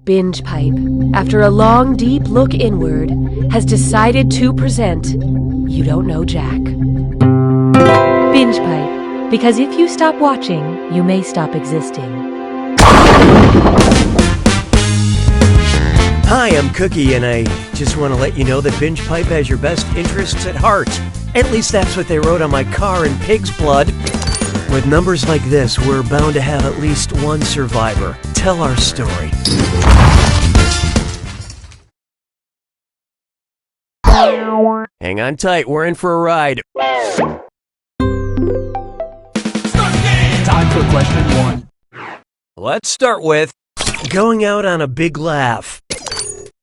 Binge Pipe, after a long, deep look inward, has decided to present You Don't Know Jack. Binge Pipe, because if you stop watching, you may stop existing. Hi, I'm Cookie, and I just want to let you know that Binge Pipe has your best interests at heart. At least that's what they wrote on my car in pig's blood. With numbers like this, we're bound to have at least one survivor. Tell our story. Hang on tight, we're in for a ride. Time for question 1. Let's start with going out on a big laugh.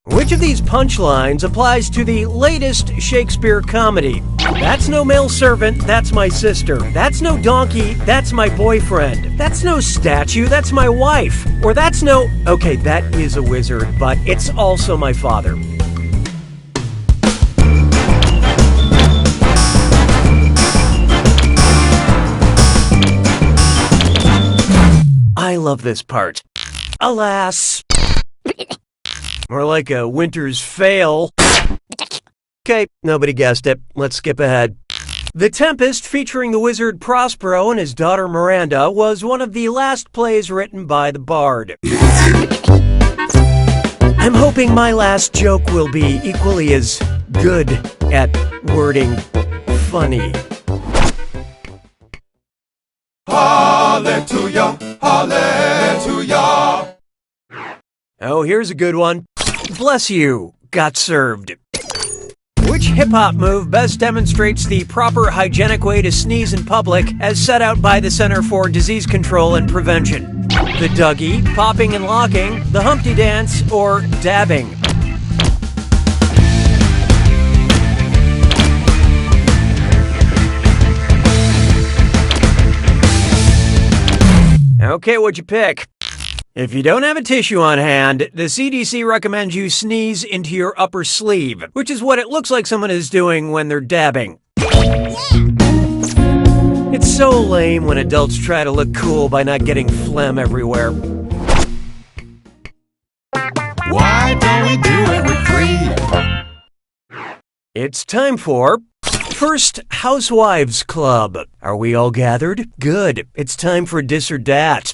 Which of these punchlines applies to the latest Shakespeare comedy? That's no male servant, that's my sister. That's no donkey, that's my boyfriend. That's no statue, that's my wife. Or that's no... Okay, that is a wizard, but it's also my father. I love this part. Alas. More like a winter's fail. Okay, nobody guessed it. Let's skip ahead. The Tempest, featuring the wizard Prospero and his daughter Miranda, was one of the last plays written by the bard. I'm hoping my last joke will be equally as good at wording funny. Hallelujah, hallelujah. Oh, here's a good one. Bless you, got served. Which hip-hop move best demonstrates the proper hygienic way to sneeze in public as set out by the Center for Disease Control and Prevention? The Dougie, popping and locking, the Humpty Dance, or dabbing? Okay, what'd you pick? If you don't have a tissue on hand, the CDC recommends you sneeze into your upper sleeve, which is what it looks like someone is doing when they're dabbing. It's so lame when adults try to look cool by not getting phlegm everywhere. Why don't we do it with 3? It's time for First Housewives Club. Are we all gathered? Good. It's time for Dis or Dat.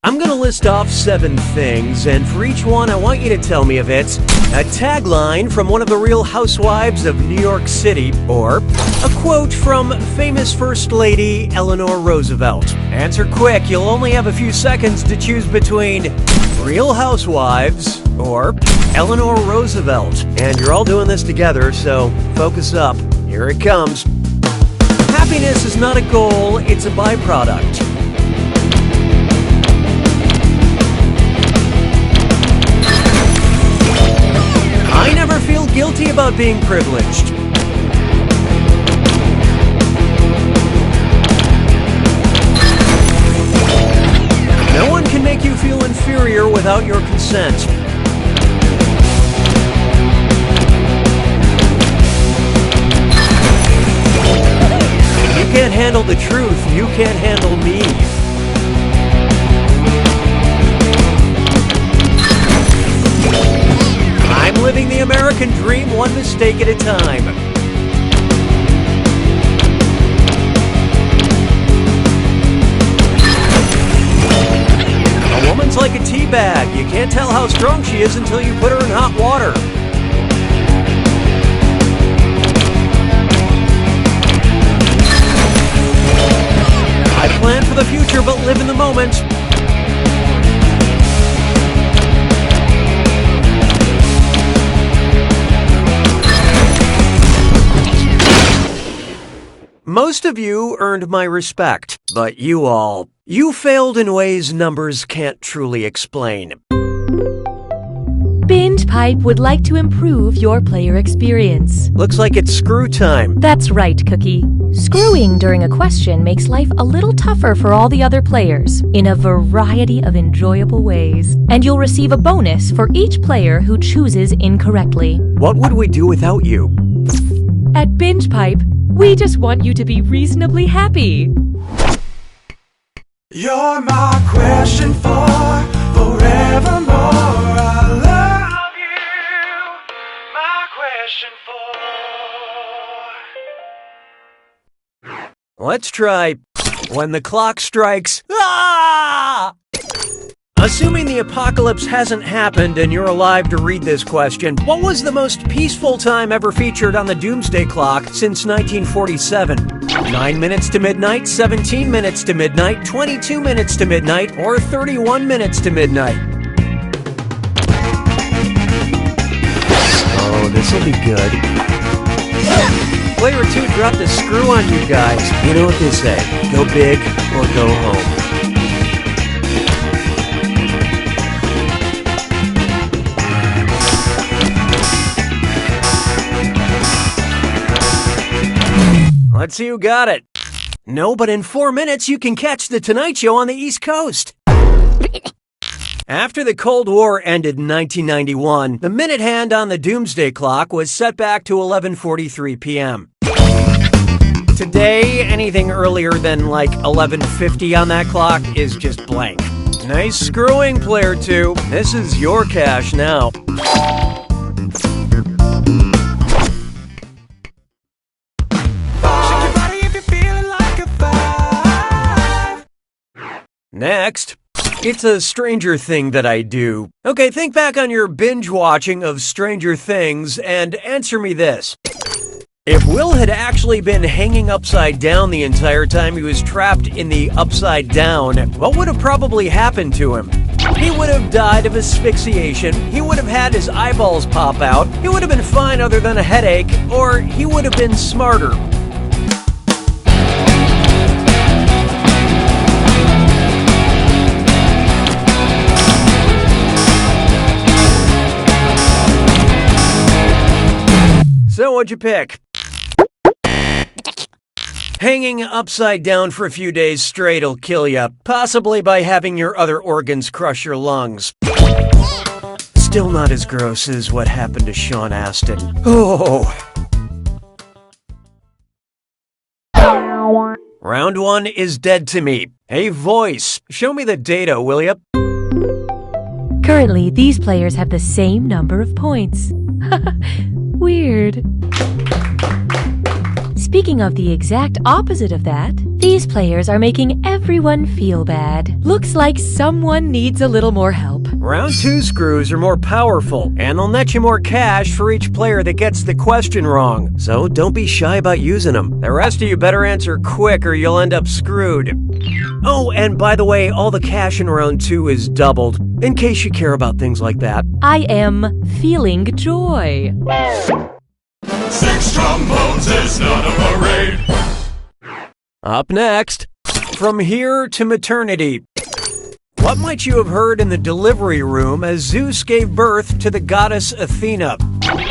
I'm going to list off 7 things, and for each one, I want you to tell me if it's a tagline from one of the Real Housewives of New York City, or a quote from famous First Lady Eleanor Roosevelt. Answer quick, you'll only have a few seconds to choose between Real Housewives or Eleanor Roosevelt. And you're all doing this together, so focus up. Here it comes. Happiness is not a goal, it's a byproduct. I never feel guilty about being privileged. No one can make you feel inferior without your consent. If you can't handle the truth, you can't handle me. I'm living the American dream one mistake at a time. A woman's like a tea bag. You can't tell how strong she is until you put her in hot water. I plan for the future but live in the moment. Most of you earned my respect, but you failed in ways numbers can't truly explain. Binge Pipe would like to improve your player experience. Looks like it's screw time. That's right, Cookie. Screwing during a question makes life a little tougher for all the other players in a variety of enjoyable ways. And you'll receive a bonus for each player who chooses incorrectly. What would we do without you? At Binge Pipe, we just want you to be reasonably happy. You're my question for Let's try when the clock strikes. Ah! Assuming the apocalypse hasn't happened and you're alive to read this question, what was the most peaceful time ever featured on the Doomsday Clock since 1947? 9 minutes to midnight, 17 minutes to midnight, 22 minutes to midnight, or 31 minutes to midnight? Oh, this'll be good. Player 2 dropped a screw on you guys. You know what they say, go big or go home. Let's see who got it. No, but in 4 minutes you can catch The Tonight Show on the East Coast. After the Cold War ended in 1991, the minute hand on the Doomsday Clock was set back to 11:43 p.m. Today, anything earlier than like 11:50 on that clock is just blank. Nice screwing, Player 2. This is your cash now. Next, it's a Stranger Thing that I do. Okay, think back on your binge watching of Stranger Things and answer me this. If Will had actually been hanging upside down the entire time he was trapped in the upside down, what would have probably happened to him? He would have died of asphyxiation, he would have had his eyeballs pop out, he would have been fine other than a headache, or he would have been smarter. So what'd you pick? Hanging upside down for a few days straight'll kill ya, possibly by having your other organs crush your lungs. Still not as gross as what happened to Sean Astin. Oh. Round 1 is dead to me. Hey, voice, show me the data, will ya? Currently, these players have the same number of points. Weird. Speaking of the exact opposite of that, these players are making everyone feel bad. Looks like someone needs a little more help. Round 2 screws are more powerful, and they'll net you more cash for each player that gets the question wrong. So don't be shy about using them. The rest of you better answer quick or you'll end up screwed. Oh, and by the way, all the cash in round 2 is doubled, in case you care about things like that. I am feeling joy. 6 trombones is not a parade. Up next, from here to maternity. What might you have heard in the delivery room as Zeus gave birth to the goddess Athena?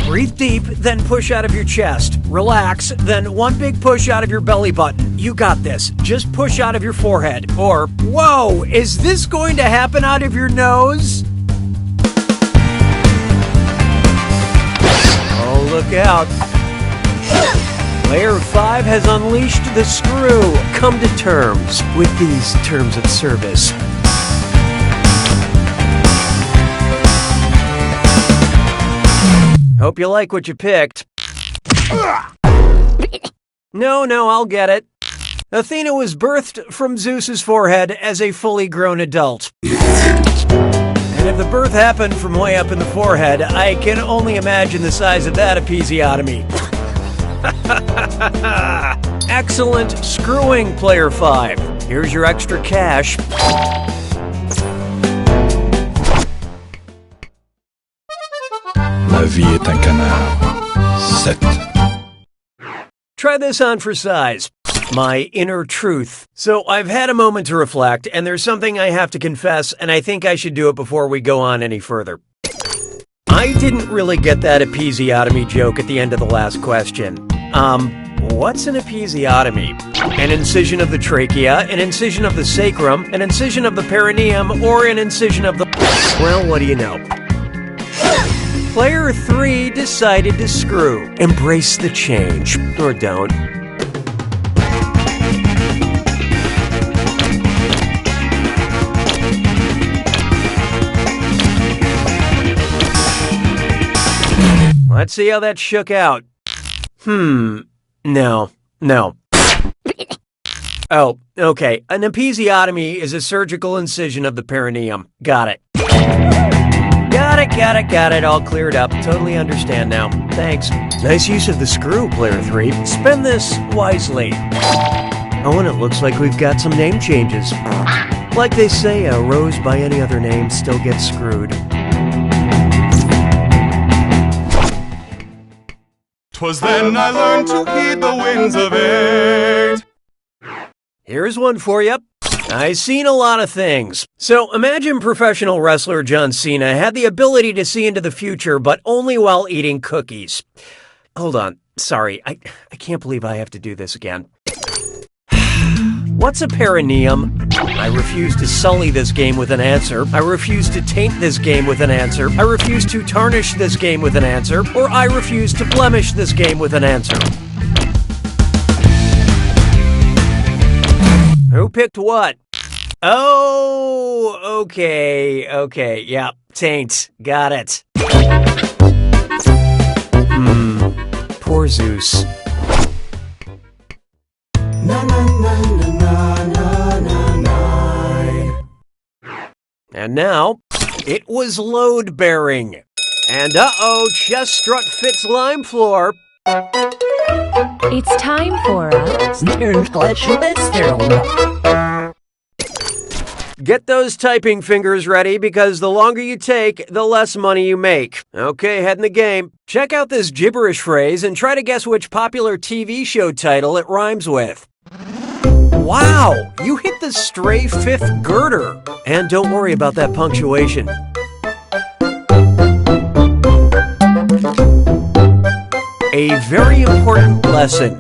Breathe deep, then push out of your chest. Relax, then one big push out of your belly button. You got this. Just push out of your forehead. Or, whoa, is this going to happen out of your nose? Oh, look out. Player 5 has unleashed the screw. Come to terms with these terms of service. Hope you like what you picked. No, I'll get it. Athena was birthed from Zeus's forehead as a fully grown adult. And if the birth happened from way up in the forehead, I can only imagine the size of that episiotomy. Excellent screwing, Player 5. Here's your extra cash. La vie est un canard. 7. Try this on for size. My inner truth. So I've had a moment to reflect, and there's something I have to confess, and I think I should do it before we go on any further. I didn't really get that episiotomy joke at the end of the last question. What's an episiotomy? An incision of the trachea, an incision of the sacrum, an incision of the perineum, or an incision of the... Well, what do you know? Player 3 decided to screw. Embrace the change. Or don't. Let's see how that shook out. No. Oh, okay. An episiotomy is a surgical incision of the perineum. Got it. Got it. All cleared up. Totally understand now. Thanks. Nice use of the screw, player 3. Spend this wisely. Oh, and it looks like we've got some name changes. Like they say, a rose by any other name still gets screwed. 'Twas then I learned to heed the winds of eight. Here's one for you. I've seen a lot of things. So imagine professional wrestler John Cena had the ability to see into the future, but only while eating cookies. Hold on. Sorry, I can't believe I have to do this again. What's a perineum? I refuse to sully this game with an answer. I refuse to taint this game with an answer. I refuse to tarnish this game with an answer. Or I refuse to blemish this game with an answer. Who picked what? Oh, okay, yeah, taint, got it. Poor Zeus. And now, it was load-bearing. And uh-oh, chest strut fits lime floor. It's time for Get those typing fingers ready, because the longer you take, the less money you make. Okay, head in the game. Check out this gibberish phrase and try to guess which popular TV show title it rhymes with. Wow, you hit the stray fifth girder. And don't worry about that punctuation. A very important lesson.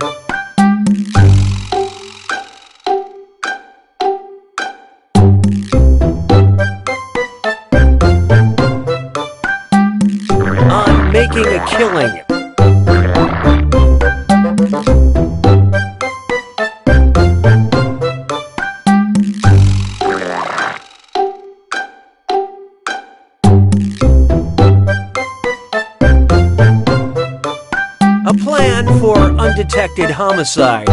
On making a killing. A plan for undetected homicide.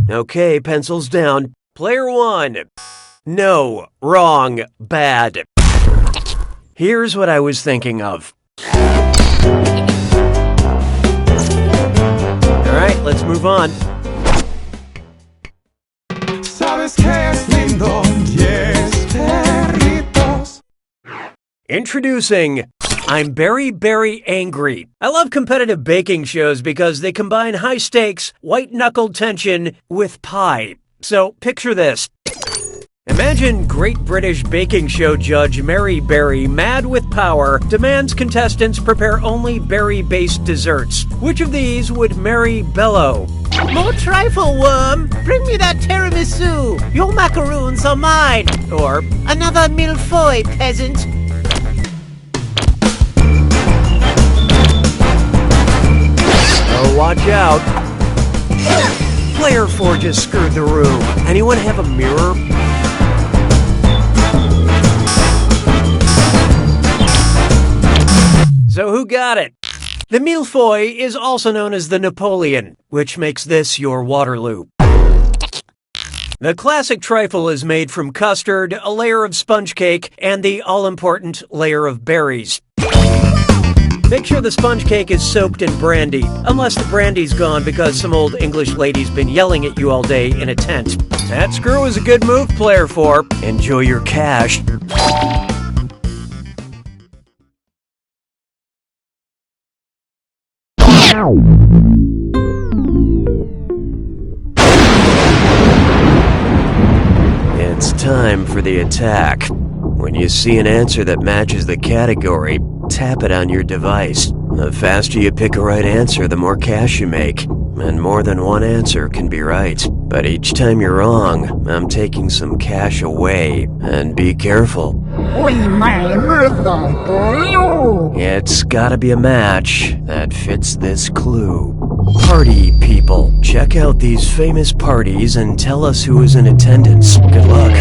Okay, pencils down. Player 1. No, wrong, bad. Here's what I was thinking of. Alright, let's move on. Sabes que es lindo, yes, perritos. Introducing I'm Very, Very Angry. I love competitive baking shows because they combine high stakes, white-knuckled tension with pie. So picture this. Imagine Great British Baking Show judge Mary Berry, mad with power, demands contestants prepare only berry-based desserts. Which of these would Mary bellow? More trifle, worm! Bring me that tiramisu! Your macaroons are mine! Or, Another millefeuille, peasant! oh, watch out. Player 4 just screwed the room. Anyone have a mirror? So who got it? The millefeuille is also known as the Napoleon, which makes this your Waterloo. The classic trifle is made from custard, a layer of sponge cake, and the all-important layer of berries. Make sure the sponge cake is soaked in brandy, unless the brandy's gone because some old English lady's been yelling at you all day in a tent. That screw is a good move, player 4. Enjoy your cash. It's time for the attack. When you see an answer that matches the category, tap it on your device. The faster you pick a right answer, the more cash you make. and more than one answer can be right. But each time you're wrong, I'm taking some cash away, and be careful. It's gotta be a match that fits this clue. Party people. Check out these famous parties and tell us who is in attendance. Good luck.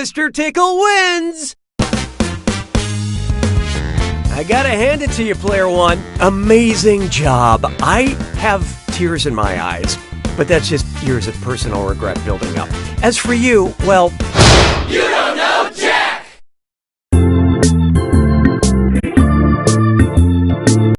Mr. Tickle wins! I gotta hand it to you, Player One. Amazing job. I have tears in my eyes, but that's just years of personal regret building up. As for you, well... You don't know